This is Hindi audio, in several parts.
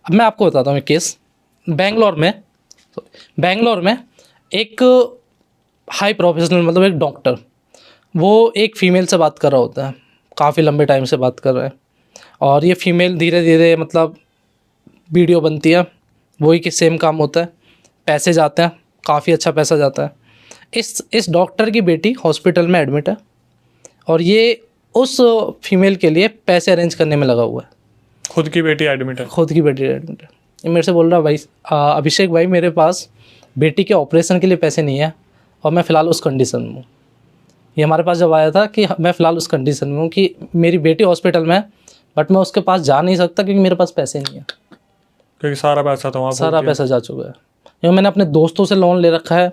अब मैं आपको बताता हूँ एक केस। बेंगलोर में एक हाई प्रोफेशनल, मतलब एक डॉक्टर, वो एक फ़ीमेल से बात कर रहा होता है, काफ़ी लंबे टाइम से बात कर रहा है, और ये फ़ीमेल धीरे धीरे मतलब वीडियो बनती है, वही कि सेम काम होता है, पैसे जाते हैं, काफ़ी अच्छा पैसा जाता है। इस डॉक्टर की बेटी हॉस्पिटल में एडमिट है और ये उस फीमेल के लिए पैसे अरेंज करने में लगा हुआ है। खुद की बेटी एडमिट है? खुद की बेटी एडमिट है। ये मेरे से बोल रहा भाई अभिषेक भाई, मेरे पास बेटी के ऑपरेशन के लिए पैसे नहीं है और मैं फ़िलहाल उस कंडीशन में हूँ। ये हमारे पास जब आया था कि मैं फ़िलहाल उस कंडीशन में हूँ कि मेरी बेटी हॉस्पिटल में है, बट मैं उसके पास जा नहीं सकता क्योंकि मेरे पास पैसे नहीं है, क्योंकि सारा पैसा तो वहाँ सारा पैसा जा चुका है। क्योंकि मैंने अपने दोस्तों से लोन ले रखा है,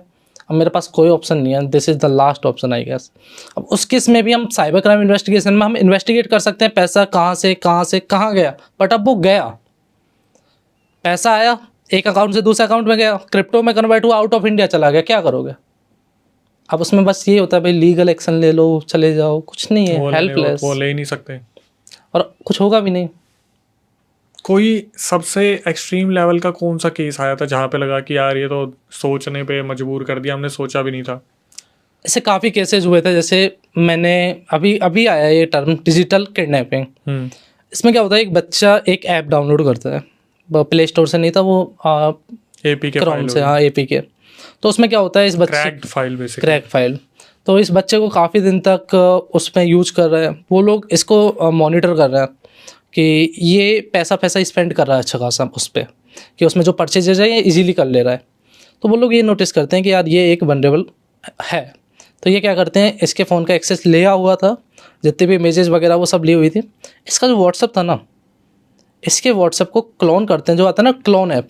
अब मेरे पास कोई ऑप्शन नहीं है। This is the last option I guess. अब उस केस में भी हम साइबर क्राइम इन्वेस्टिगेशन में हम इन्वेस्टिगेट कर सकते हैं पैसा कहाँ से कहाँ गया, बट अब वो गया, पैसा आया एक अकाउंट से दूसरे अकाउंट में गया, क्रिप्टो में कन्वर्ट हुआ, आउट ऑफ इंडिया चला गया, क्या करोगे? अब उसमें बस ये होता है भाई लीगल एक्शन ले लो, चले जाओ, कुछ नहीं है, हेल्पलेस। वो ले ही नहीं सकते और कुछ होगा भी नहीं। कोई सबसे एक्सट्रीम लेवल का कौन सा केस आया था जहाँ पे लगा कि यार ये तो सोचने पे मजबूर कर दिया, हमने सोचा भी नहीं था? ऐसे काफ़ी केसेस हुए थे, जैसे मैंने अभी आया ये टर्म डिजिटल किडनैपिंग। इसमें क्या होता है, एक बच्चा एक ऐप डाउनलोड करता है, प्ले स्टोर से नहीं था वो, APK क्रोम से, हाँ APK। तो उसमें क्या होता है, इस बच्चे क्रैक फाइल, तो इस बच्चे को काफ़ी दिन तक उसमें यूज कर रहे हैं वो लोग, इसको मॉनिटर कर रहे हैं कि ये पैसा स्पेंड कर रहा है अच्छा खासा उस पर, कि उसमें जो परचेजेज है ये इजीली कर ले रहा है। तो वो लोग ये नोटिस करते हैं कि यार ये एक वनरेबल है, तो ये क्या करते हैं, इसके फ़ोन का एक्सेस लिया हुआ था, जितने भी इमेजेस वगैरह वो सब ली हुई थी। इसका जो व्हाट्सअप था ना, इसके व्हाट्सअप को क्लोन करते हैं, जो आता है ना क्लोन ऐप,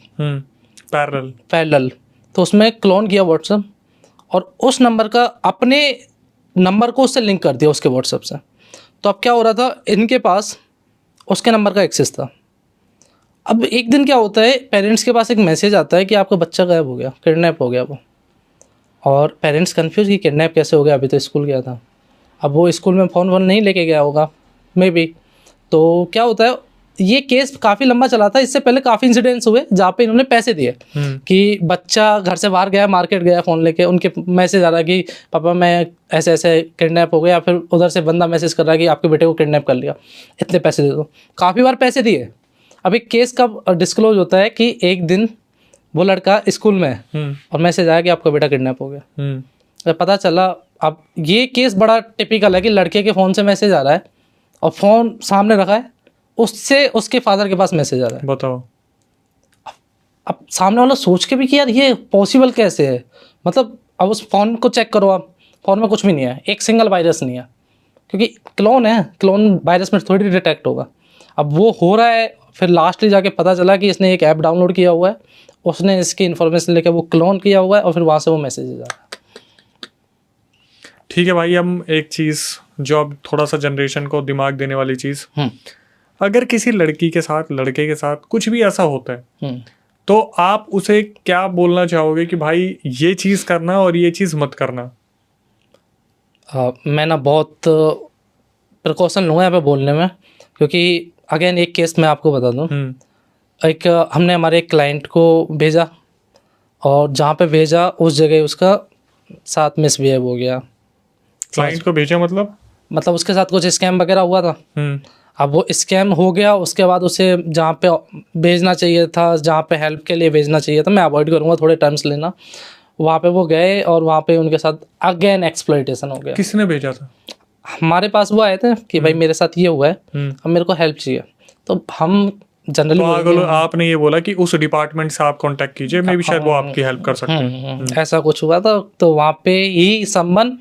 पैरेलल, तो उसमें क्लोन किया व्हाट्सअप और उस नंबर का, अपने नंबर को उससे लिंक कर दिया उसके व्हाट्सअप से। तो अब क्या हो रहा था, इनके पास उसके नंबर का एक्सेस था। अब एक दिन क्या होता है, पेरेंट्स के पास एक मैसेज आता है कि आपका बच्चा गायब हो गया, किडनैप हो गया वो, और पेरेंट्स कंफ्यूज कि किडनैप कैसे हो गया, अभी तो स्कूल गया था। अब वो स्कूल में फ़ोन नहीं लेके गया होगा मे बी। तो क्या होता है, ये केस काफ़ी लंबा चला था, इससे पहले काफ़ी इंसिडेंट्स हुए जहाँ पे इन्होंने पैसे दिए कि बच्चा घर से बाहर गया, मार्केट गया, फ़ोन लेके, उनके मैसेज आ रहा है कि पापा मैं ऐसे ऐसे किडनैप हो गया, फिर उधर से बंदा मैसेज कर रहा है कि आपके बेटे को किडनैप कर लिया, इतने पैसे दे दो। काफ़ी बार पैसे दिए। अब एक केस कब डिस्क्लोज होता है कि एक दिन वो लड़का स्कूल में है और मैसेज आया कि आपका बेटा किडनैप हो गया। पता चला, अब ये केस बड़ा टिपिकल है कि लड़के के फ़ोन से मैसेज आ रहा है और फ़ोन सामने रखा है, उससे उसके फादर के पास मैसेज आ रहा है। बताओ। अब सामने वाला सोच के भी कि यार ये पॉसिबल कैसे है, मतलब अब उस फ़ोन को चेक करो, आप फ़ोन में कुछ भी नहीं है, एक सिंगल वायरस नहीं है, क्योंकि क्लोन है, क्लोन वायरस में थोड़ी डिटेक्ट होगा। अब वो हो रहा है, फिर लास्टली जाके पता चला कि इसने एक ऐप डाउनलोड किया हुआ है, उसने इसकी इन्फॉर्मेशन लेकर वो क्लोन किया हुआ है और फिर वहाँ से वो मैसेज आ रहा है। ठीक है भाई, हम एक चीज़ जो अब थोड़ा सा जनरेशन को दिमाग देने वाली चीज़, अगर किसी लड़की के साथ, लड़के के साथ कुछ भी ऐसा होता है तो आप उसे क्या बोलना चाहोगे कि भाई ये चीज़ करना और ये चीज़ मत करना? मैं ना बहुत प्रिकॉशन लूँगा यहाँ पे बोलने में, क्योंकि अगेन एक केस मैं आपको बता दूँ। एक हमने हमारे एक क्लाइंट को भेजा और जहाँ पे भेजा उस जगह उसका साथ मिसबिहेव हो गया। क्लाइंट को भेजा मतलब उसके साथ कुछ स्कैम वगैरह हुआ था। अब वो स्कैम हो गया, उसके बाद उसे जहाँ पे भेजना चाहिए था, जहाँ पे हेल्प के लिए भेजना चाहिए था, मैं अवॉइड करूँगा थोड़े टर्म्स लेना, वहाँ पे वो गए और वहाँ पे उनके साथ अगेन एक्सप्लॉइटेशन हो गया। किसने भेजा था? हमारे पास वो आए थे कि भाई मेरे साथ ये हुआ है, अब मेरे को हेल्प चाहिए। तो हम जनरली तो आपने ये बोला कि उस डिपार्टमेंट से आप कांटेक्ट कीजिए, मे बी शायद वो आपकी हेल्प कर सकते हैं। ऐसा कुछ हुआ था। तो वहाँ पे ही समवन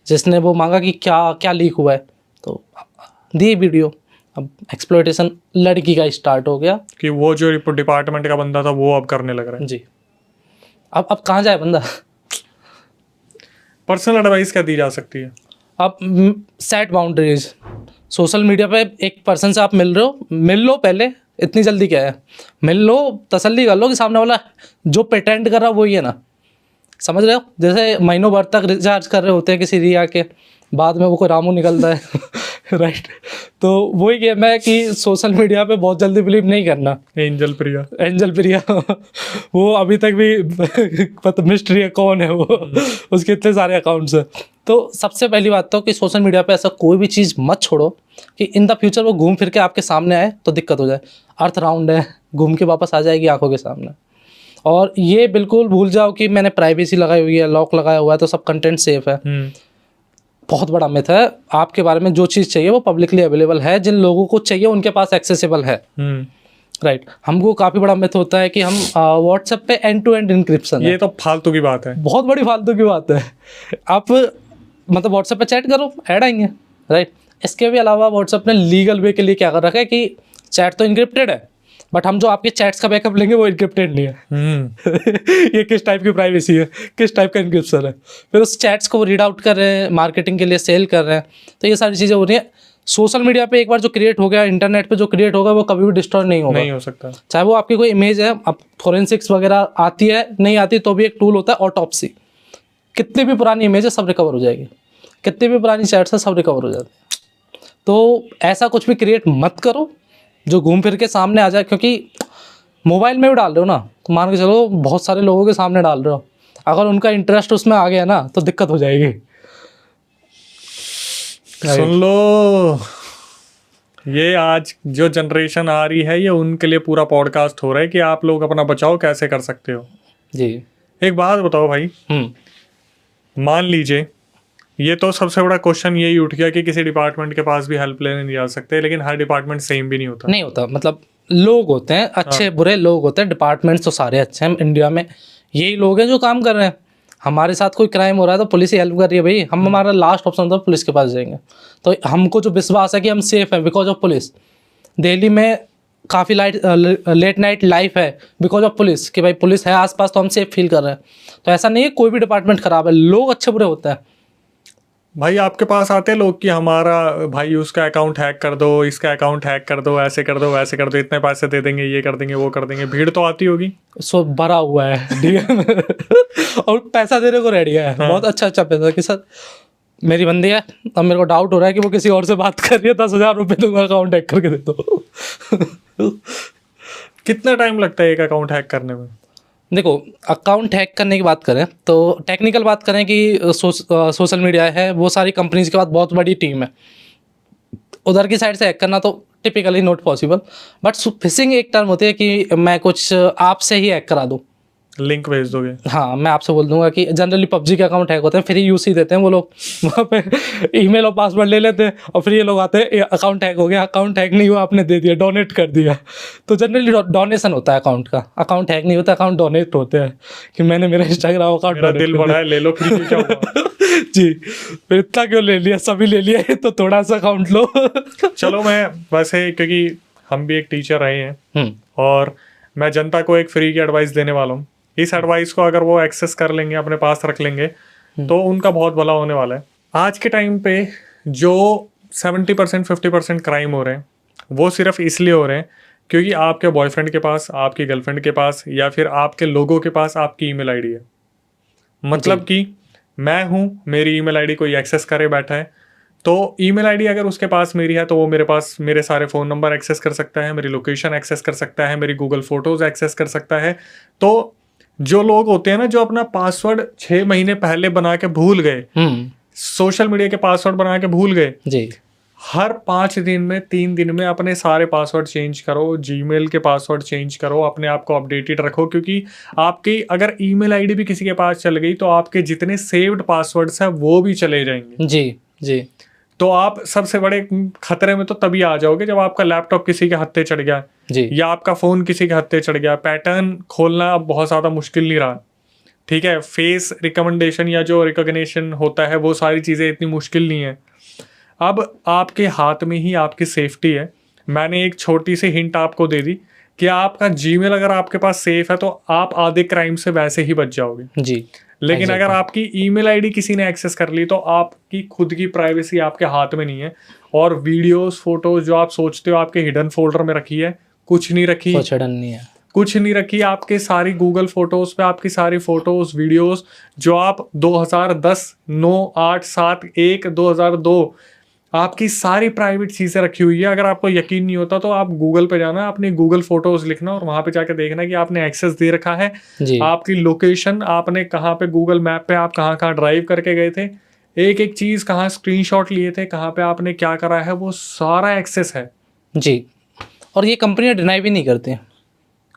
जिसने वो मांगा कि क्या क्या लीक हुआ है, तो दी वीडियो। अब एक्सप्लॉइटेशन लड़की का स्टार्ट हो गया कि वो जो डिपार्टमेंट का बंदा था वो अब करने लग रहा है जी। अब कहाँ जाए बंदा? पर्सनल एडवाइस क्या दी जा सकती है? अब सेट बाउंड्रीज। सोशल मीडिया पे एक पर्सन से आप मिल रहे हो, मिल लो पहले, इतनी जल्दी क्या है, मिल लो, तसल्ली कर लो कि सामने वाला जो प्रिटेंड कर रहा वही है ना, समझ रहे हो? जैसे महीनों भर तक रिचार्ज कर रहे होते हैं किसी रिया के, बाद में वो कोई रामू निकलता है राइट। तो वही गेम है कि सोशल मीडिया पे बहुत जल्दी बिलीव नहीं करना। एंजल प्रिया वो अभी तक भी पता मिस्ट्री है कौन है वो, उसके इतने सारे अकाउंट्स हैं। तो सबसे पहली बात तो कि सोशल मीडिया पे ऐसा कोई भी चीज़ मत छोड़ो कि इन द फ्यूचर वो घूम फिर के आपके सामने आए तो दिक्कत हो जाए। अर्थ राउंड है, घूम के वापस आ जाएगी आंखों के सामने। और ये बिल्कुल भूल जाओ कि मैंने प्राइवेसी लगाई हुई है, लॉक लगाया हुआ है तो सब कंटेंट सेफ है। बहुत बड़ा मिथ है। आपके बारे में जो चीज़ चाहिए वो पब्लिकली अवेलेबल है, जिन लोगों को चाहिए उनके पास एक्सेसिबल है। राइट। हमको काफ़ी बड़ा मिथ होता है कि हम व्हाट्सएप पे एंड टू एंड इंक्रिप्शन है। ये तो फालतू की बात है, बहुत बड़ी फालतू की बात है। आप मतलब व्हाट्सएप पे चैट करो, ऐड आएंगे। राइट। इसके भी अलावा व्हाट्सएप ने लीगल वे के लिए क्या कर रखा है कि चैट तो इंक्रिप्टेड है बट हम जो आपके चैट्स का बैकअप लेंगे वो इंक्रिप्टेड नहीं है। ये किस टाइप की प्राइवेसी है, किस टाइप का इंक्रिप्शन है। फिर उस चैट्स को रीड आउट कर रहे हैं, मार्केटिंग के लिए सेल कर रहे हैं। तो ये सारी चीज़ें हो रही हैं। सोशल मीडिया पे एक बार जो क्रिएट हो गया, इंटरनेट पे जो क्रिएट होगा वो कभी भी डिस्ट्रॉय नहीं होगा, नहीं हो सकता। चाहे वो आपकी कोई इमेज है, अब फोरेंसिक्स वगैरह आती है नहीं आती तो भी एक टूल होता है ऑटोप्सी। कितनी भी पुरानी इमेज है सब रिकवर हो जाएगी, कितनी भी पुरानी चैट्स है सब रिकवर हो जाती है। तो ऐसा कुछ भी क्रिएट मत करो जो घूम फिर के सामने आ जाए, क्योंकि मोबाइल में भी डाल रहे हो ना, तो मान के चलो बहुत सारे लोगों के सामने डाल रहे हो, अगर उनका इंटरेस्ट उसमें आ गया ना तो दिक्कत हो जाएगी। सुन लो, ये आज जो जनरेशन आ रही है ये उनके लिए पूरा पॉडकास्ट हो रहा है कि आप लोग अपना बचाव कैसे कर सकते हो। जी। एक बात बताओ भाई, मान लीजिए ये तो सबसे बड़ा क्वेश्चन यही उठ गया कि किसी डिपार्टमेंट के पास भी हेल्प लेने नहीं जा सकते, लेकिन हर डिपार्टमेंट सेम भी नहीं होता। मतलब लोग होते हैं अच्छे बुरे लोग होते हैं, डिपार्टमेंट्स तो सारे अच्छे हैं इंडिया में, यही लोग हैं जो काम कर रहे हैं। हमारे साथ कोई क्राइम हो रहा है तो पुलिस ही हेल्प कर रही है भाई, हम हमारा लास्ट ऑप्शन होता है पुलिस के पास जाएंगे। तो हमको जो विश्वास है कि हम सेफ हैं बिकॉज ऑफ पुलिस। दिल्ली में काफ़ी लेट नाइट लाइफ है बिकॉज ऑफ पुलिस, कि भाई पुलिस है आसपास तो हम सेफ फील कर रहे हैं। तो ऐसा नहीं है कोई भी डिपार्टमेंट खराब है, लोग अच्छे बुरे होते हैं। भाई आपके पास आते हैं लोग कि हमारा भाई उसका अकाउंट हैक कर दो, इसका अकाउंट हैक कर दो, ऐसे कर दो वैसे कर दो, इतने पैसे दे देंगे, ये कर देंगे वो कर देंगे, भीड़ तो आती होगी। सो भरा हुआ है डीएम और पैसा देने को रेडी है। हाँ। बहुत अच्छा पैसा कि सर मेरी बंदी है, अब मेरे को डाउट हो रहा है कि वो किसी और से बात कर रही है, 10,000 रुपये दूंगा अकाउंट हैक करके दे दो। कितना टाइम लगता है एक अकाउंट हैक करने में? देखो, अकाउंट हैक करने की बात करें तो टेक्निकल बात करें कि सोशल मीडिया है, वो सारी कंपनीज के बाद बहुत बड़ी टीम है, उधर की साइड से हैक करना तो typically not possible. But fishing एक टर्म होती है कि मैं कुछ आपसे ही हैक करा दूँ, लिंक भेज दोगे। हाँ, मैं आपसे बोल दूंगा कि जनरली पबजी के अकाउंट हैक होते हैं, फ्री यूसी देते हैं वो लोग, वहाँ पे ईमेल और पासवर्ड ले लेते हैं और फिर ये लोग आते हैं अकाउंट हैक हो गया, अकाउंट हैक नहीं हुआ, आपने दे दिया, डोनेट कर दिया। तो जनरली डोनेशन होता है अकाउंट का, अकाउंट हैक नहीं होता, अकाउंट डोनेट होते हैं कि मैंने मेरा इंस्टाग्राम अकाउंट, दिल बड़ा है ले लो फ्री में, क्या हुआ। जी, फिर इतना क्यों ले लिया, सभी ले लिया तो थोड़ा सा अकाउंट लो। चलो, मैं वैसे क्योंकि हम भी एक टीचर रहे हैं और मैं जनता को एक फ्री की एडवाइस देने वाला हूँ। इस एडवाइस को अगर वो एक्सेस कर लेंगे, अपने पास रख लेंगे तो उनका बहुत भला होने वाला है। आज के टाइम पे जो 70% 50% क्राइम हो रहे हैं वो सिर्फ इसलिए हो रहे हैं क्योंकि आपके बॉयफ्रेंड के पास, आपकी गर्लफ्रेंड के पास या फिर आपके लोगों के पास आपकी ईमेल आईडी है। मतलब कि मैं हूँ, मेरी ईमेल आईडी कोई एक्सेस करे बैठा है, तो ईमेल आईडी अगर उसके पास मेरी है तो वो मेरे पास मेरे सारे फ़ोन नंबर एक्सेस कर सकता है, मेरी लोकेशन एक्सेस कर सकता है, मेरी गूगल फोटोज़ एक्सेस कर सकता है। तो जो लोग होते हैं ना जो अपना पासवर्ड 6 महीने पहले बना के भूल गए, सोशल मीडिया के पासवर्ड बना के भूल गए जी, हर 5 दिन में 3 दिन में अपने सारे पासवर्ड चेंज करो, जीमेल के पासवर्ड चेंज करो, अपने आप को अपडेटेड रखो, क्योंकि आपकी अगर ईमेल आईडी भी किसी के पास चल गई तो आपके जितने सेव्ड पासवर्ड्स हैं वो भी चले जाएंगे। जी जी। तो आप सबसे बड़े खतरे में तो तभी आ जाओगे जब आपका लैपटॉप किसी के हत्थे चढ़ गया या आपका फ़ोन किसी के हत्थे चढ़ गया। पैटर्न खोलना अब बहुत ज़्यादा मुश्किल नहीं रहा, ठीक है। फेस रिकमेंडेशन या जो रिकॉग्निशन होता है वो सारी चीज़ें इतनी मुश्किल नहीं है। अब आपके हाथ में ही आपकी सेफ्टी है। मैंने एक छोटी सी हिंट आपको दे दी कि आपका जीमेल अगर आपके पास सेफ है तो आप आधे क्राइम से वैसे ही बच जाओगे जी। लेकिन अगर आपकी ईमेल आईडी किसी ने एक्सेस कर ली तो आपकी खुद की प्राइवेसी आपके हाथ में नहीं है। और वीडियोस फोटोज जो आप सोचते हो आपके हिडन फोल्डर में रखी है, कुछ नहीं रखी, कुछ हिडन नहीं है, कुछ नहीं रखी। आपके सारी गूगल फोटोज पे आपकी सारी फोटोज वीडियोस जो आप 2010, 9, 8, 7, 1, 2002 आपकी सारी प्राइवेट चीजें रखी हुई है। अगर आपको यकीन नहीं होता तो आप गूगल पे जाना, अपने गूगल फोटोज लिखना और वहां पे जाके देखना कि आपने एक्सेस दे रखा है, आपकी लोकेशन, आपने कहाँ पे गूगल मैप पे आप कहाँ कहाँ ड्राइव करके गए थे, एक एक चीज कहाँ स्क्रीनशॉट लिए थे, कहाँ पे आपने क्या करा है, वो सारा एक्सेस है जी। और ये कंपनियां डिनाई भी नहीं करती,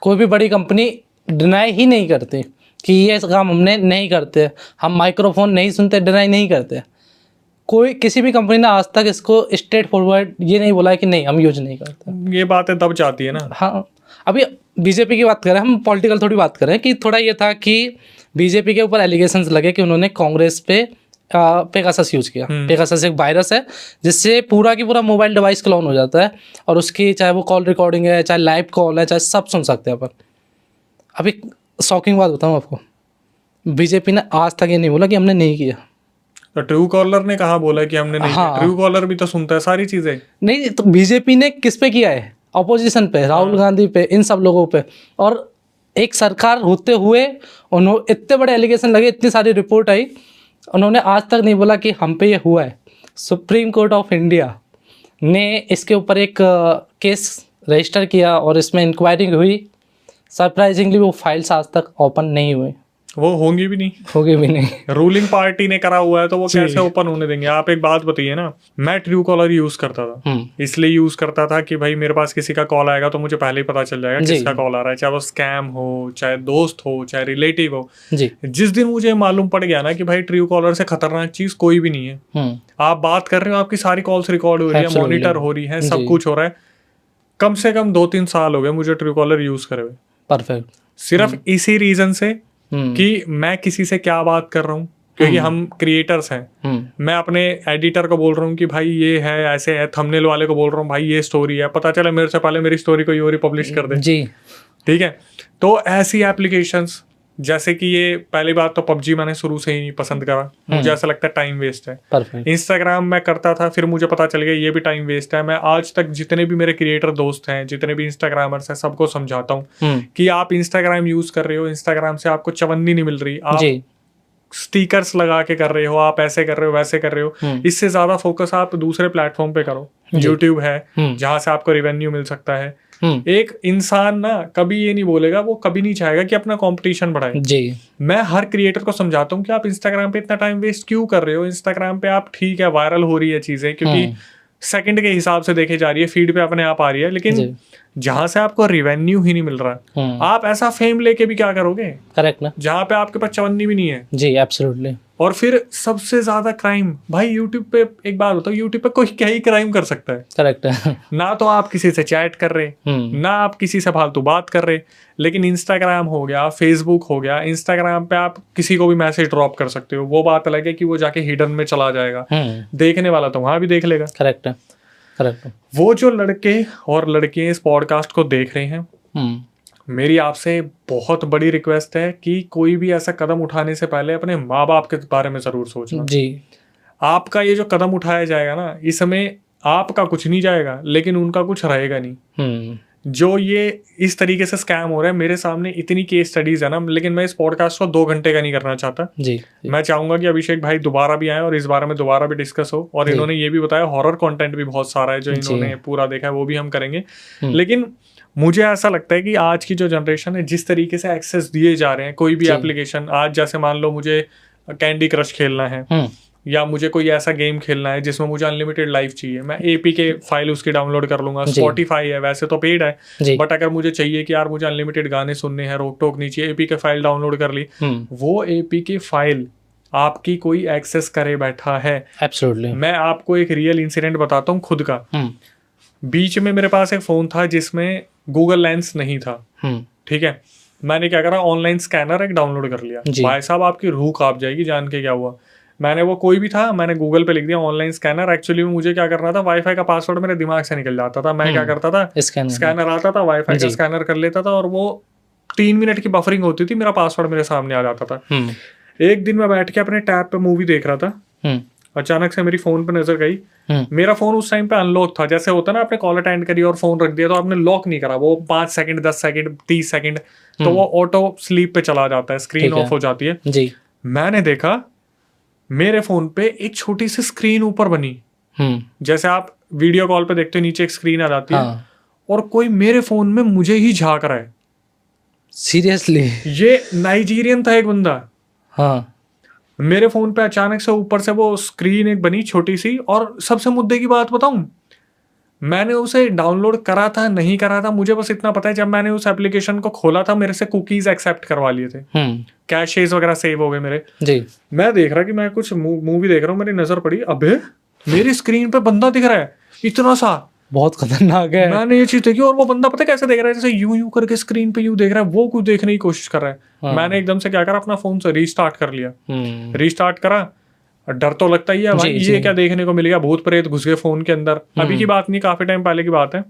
कोई भी बड़ी कंपनी डिनाई ही नहीं करती कि ये काम हमने नहीं करते, हम माइक्रोफोन नहीं सुनते, डिनाई नहीं करते। कोई किसी भी कंपनी ने आज तक इसको स्ट्रेट फॉरवर्ड ये नहीं बोला है कि नहीं हम यूज नहीं करते। ये बातें दब जाती है ना। हाँ, अभी बीजेपी की बात करें, हम पॉलिटिकल थोड़ी बात करें कि थोड़ा ये था कि बीजेपी के ऊपर एलिगेशंस लगे कि उन्होंने कांग्रेस पे पेगासस यूज किया। पेगासस एक वायरस है जिससे पूरा की पूरा मोबाइल डिवाइस क्लोन हो जाता है और उसकी चाहे वो कॉल रिकॉर्डिंग है, चाहे लाइव कॉल है, चाहे सब सुन सकते हैं अपन। अभी शॉकिंग बात बताऊँ आपको, बीजेपी ने आज तक ये नहीं बोला कि हमने नहीं किया। तो ट्रू कॉलर ने कहाँ बोला कि हमने नहीं किया? ट्रू कॉलर भी तो सुनता है सारी चीजें। नहीं तो बीजेपी ने किस पे किया है? ऑपोजिशन पे, राहुल गांधी पे, इन सब लोगों पे। और एक सरकार होते हुए उन्होंने इतने बड़े एलिगेशन लगे, इतनी सारी रिपोर्ट आई, उन्होंने आज तक नहीं बोला कि हम पे ये हुआ है। सुप्रीम कोर्ट ऑफ इंडिया ने इसके ऊपर एक केस रजिस्टर किया और इसमें इंक्वायरी हुई। सरप्राइजिंगली वो फाइल्स आज तक ओपन नहीं हुई, वो होंगी भी नहीं। रूलिंग पार्टी ने करा हुआ है तो वो कैसे ओपन होने देंगे? आप एक बात बताइए ना, मैं ट्रू कॉलर यूज करता था, इसलिए यूज करता था कि भाई मेरे पास किसी का कॉल आएगा तो मुझे पहले ही पता चल जाएगा किसका कॉल आ रहा है, चाहे वो स्कैम हो, चाहे दोस्त हो, चाहे रिलेटिव हो। जिस दिन मुझे मालूम पड़ गया ना कि भाई ट्रू कॉलर से खतरनाक चीज कोई भी नहीं है, आप बात कर रहे हो, आपकी सारी कॉल्स रिकॉर्ड हो रही है, मॉनिटर हो रही है, सब कुछ हो रहा है। कम से कम 2-3 साल हो गए मुझे ट्रू कॉलर यूज करे हुए, परफेक्ट, सिर्फ इसी रीजन से कि मैं किसी से क्या बात कर रहा हूँ, क्योंकि हम क्रिएटर्स हैं। मैं अपने एडिटर को बोल रहा हूँ कि भाई ये है, ऐसे है, थंबनेल वाले को बोल रहा हूँ भाई ये स्टोरी है, पता चला मेरे से पहले मेरी स्टोरी कोई और ही पब्लिश कर दे जी। ठीक है, तो ऐसी एप्लीकेशंस जैसे कि ये, पहली बात तो पबजी मैंने शुरू से ही नहीं पसंद करा, मुझे ऐसा लगता है टाइम वेस्ट है। इंस्टाग्राम मैं करता था, फिर मुझे पता चल गया ये भी टाइम वेस्ट है। मैं आज तक जितने भी मेरे क्रिएटर दोस्त हैं, जितने भी इंस्टाग्रामर्स हैं, सबको समझाता हूँ कि आप इंस्टाग्राम यूज कर रहे हो, इंस्टाग्राम से आपको चवन्नी नहीं मिल रही, आप स्टिकर्स लगा के कर रहे हो, आप ऐसे कर रहे हो, वैसे कर रहे हो। इससे ज्यादा फोकस आप दूसरे प्लेटफॉर्म पे करो। यूट्यूब है जहां से आपको रेवेन्यू मिल सकता है। एक इंसान ना कभी ये नहीं बोलेगा, वो कभी नहीं चाहेगा कि अपना कंपटीशन बढ़ाए जी। मैं हर क्रिएटर को समझाता हूँ कि आप इंस्टाग्राम पे इतना टाइम वेस्ट क्यों कर रहे हो। इंस्टाग्राम पे आप ठीक है वायरल हो रही है चीजें, क्योंकि सेकंड के हिसाब से देखे जा रही है, फीड पे अपने आप आ रही है, लेकिन जहां से आपको रिवेन्यू ही नहीं मिल रहा, आप ऐसा फेम लेके भी क्या करोगे? करेक्ट ना, जहां पे आपके पास चवन्नी भी नहीं है जी। एब्सोल्युटली। और फिर सबसे ज्यादा क्राइम भाई यूट्यूब पे, एक बात बताओ, यूट्यूब पे कोई क्या ही क्राइम कर सकता है? करेक्ट है ना, तो आप किसी से चैट कर रहे, ना आप किसी से फालतू बात कर रहे, लेकिन इंस्टाग्राम हो गया, फेसबुक हो गया, इंस्टाग्राम पे आप किसी को भी मैसेज ड्रॉप कर सकते हो। वो बात अलग है कि वो जाके हिडन में चला जाएगा, देखने वाला तो वहां भी देख लेगा। करेक्ट है, करेक्ट। वो जो लड़के और लड़कियां इस पॉडकास्ट को देख रहे हैं, मेरी आपसे बहुत बड़ी रिक्वेस्ट है कि कोई भी ऐसा कदम उठाने से पहले अपने माँ बाप के बारे में जरूर सोचना जी। आपका ये जो कदम उठाया जाएगा ना, इसमें आपका कुछ नहीं जाएगा, लेकिन उनका कुछ रहेगा नहीं। जो ये इस तरीके से स्कैम हो रहा है, मेरे सामने इतनी केस स्टडीज है ना, लेकिन मैं इस पॉडकास्ट को 2 घंटे का नहीं करना चाहता जी। मैं चाहूंगा कि अभिषेक भाई दोबारा भी आए और इस बारे में दोबारा भी डिस्कस हो। और इन्होंने ये भी बताया हॉरर कंटेंट भी बहुत सारा है जो इन्होंने पूरा देखा है, वो भी हम करेंगे। लेकिन मुझे ऐसा लगता है कि आज की जो जनरेशन है, जिस तरीके से एक्सेस दिए जा रहे हैं कोई भी एप्लीकेशन, आज जैसे मान लो मुझे कैंडी क्रश खेलना है या मुझे कोई ऐसा गेम खेलना है जिसमें मुझे अनलिमिटेड लाइफ चाहिए, मैं APK फाइल उसकी डाउनलोड कर लूंगा। Spotify है, वैसे तो पेड है, बट अगर मुझे चाहिए कि यार मुझे अनलिमिटेड गाने सुनने हैं, रोक टोक नहीं चाहिए, APK फाइल डाउनलोड कर ली, वो APK फाइल आपकी कोई एक्सेस करे बैठा है। एब्सोल्युटली। मैं आपको एक रियल इंसिडेंट बताता हूँ खुद का। बीच में मेरे पास एक फोन था जिसमें गूगल लेंस नहीं था, ठीक है। मैंने क्या करा, ऑनलाइन स्कैनर एक डाउनलोड कर लिया। भाई साहब आपकी रूह कांप जाएगी जान के क्या हुआ। मैंने वो कोई भी था, मैंने गूगल पे लिख दिया ऑनलाइन स्कैनर। एक्चुअली में मुझे क्या करना था, वाईफाई का पासवर्ड मेरे दिमाग से निकल जाता था। मैं क्या करता था, स्कैनर आता था, वाईफाई का स्कैनर कर लेता था और वो 3 मिनट की बफरिंग होती थी, मेरा पासवर्ड मेरे सामने आ जाता था। एक दिन मैं बैठ के अपने टैब पे मूवी देख रहा था, अचानक से मेरी फोन पे नजर गई। मेरा फोन उस टाइम पे अनलॉक था, जैसे होता है ना आपने कॉल अटेंड करी और फोन रख दिया तो आपने लॉक नहीं करा, वो 5 सेकंड 10 सेकंड 30 सेकंड तो वो ऑटो स्लीप पे चला जाता है, स्क्रीन ऑफ हो जाती है जी। मैंने देखा मेरे फोन पे एक छोटी सी स्क्रीन ऊपर बनी, जैसे आप वीडियो कॉल पे देखते हो नीचे एक स्क्रीन आ जाती है और कोई मेरे फोन में मुझे ही झांक रहा है। सीरियसली? ये नाइजीरियन था एक बंदा। हाँ। मेरे फोन पे अचानक से ऊपर से वो स्क्रीन एक बनी छोटी सी, और सबसे मुद्दे की बात बताऊं, मैंने उसे डाउनलोड करा था नहीं करा था, मुझे बस इतना पता है जब मैंने उस एप्लीकेशन को खोला था मेरे से कुकीज एक्सेप्ट करवा लिए थे, कैशेस वगैरह सेव हो गए मेरे जी। मैं देख रहा कि मैं कुछ मूवी देख रहा हूँ, मेरी नजर पड़ी, अबे मेरी स्क्रीन पे बंदा दिख रहा है इतना सा, बहुत खतरनाक है। मैंने ये चीज देखी, और वो बंदा पता कैसे देख रहा है, जैसे यूं करके स्क्रीन पे यूं देख रहा है, वो कुछ देखने की कोशिश कर रहा है। मैंने एकदम से क्या करा, अपना फोन से रीस्टार्ट कर लिया। रीस्टार्ट करा, डर तो लगता ही है भाई, ये क्या देखने को मिलेगा, भूत प्रेत घुस गए फोन के अंदर। अभी की बात नहीं, काफी टाइम पहले की बात है।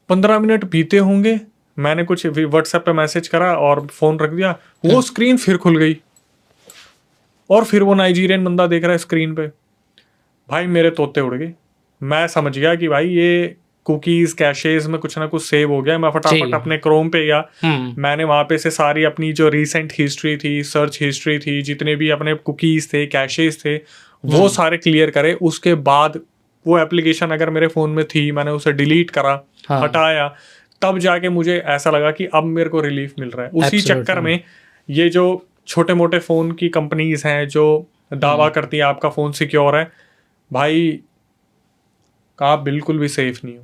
15 मिनट बीते होंगे, मैंने कुछ व्हाट्सएप पे मैसेज करा और फोन रख दिया, वो स्क्रीन फिर खुल गई और फिर वो नाइजीरियन बंदा देख रहा है स्क्रीन पे। भाई मेरे तोते उड़ गए, मैं समझ गया कि भाई ये कुकीज कैशेज में कुछ ना कुछ सेव हो गया। मैं फटाफट अपने क्रोम पे गया, मैंने वहां पे से सारी अपनी जो रीसेंट हिस्ट्री थी, सर्च हिस्ट्री थी, जितने भी अपने कुकीज थे, कैशेज थे, वो सारे क्लियर करे। उसके बाद वो एप्लीकेशन अगर मेरे फोन में थी, मैंने उसे डिलीट करा, हटाया, तब जाके मुझे ऐसा लगा कि अब मेरे को रिलीफ मिल रहा है। उसी चक्कर में ये जो छोटे मोटे फोन की कंपनीज हैं जो दावा करती है आपका फोन सिक्योर है, भाई आप बिल्कुल भी सेफ नहीं हो।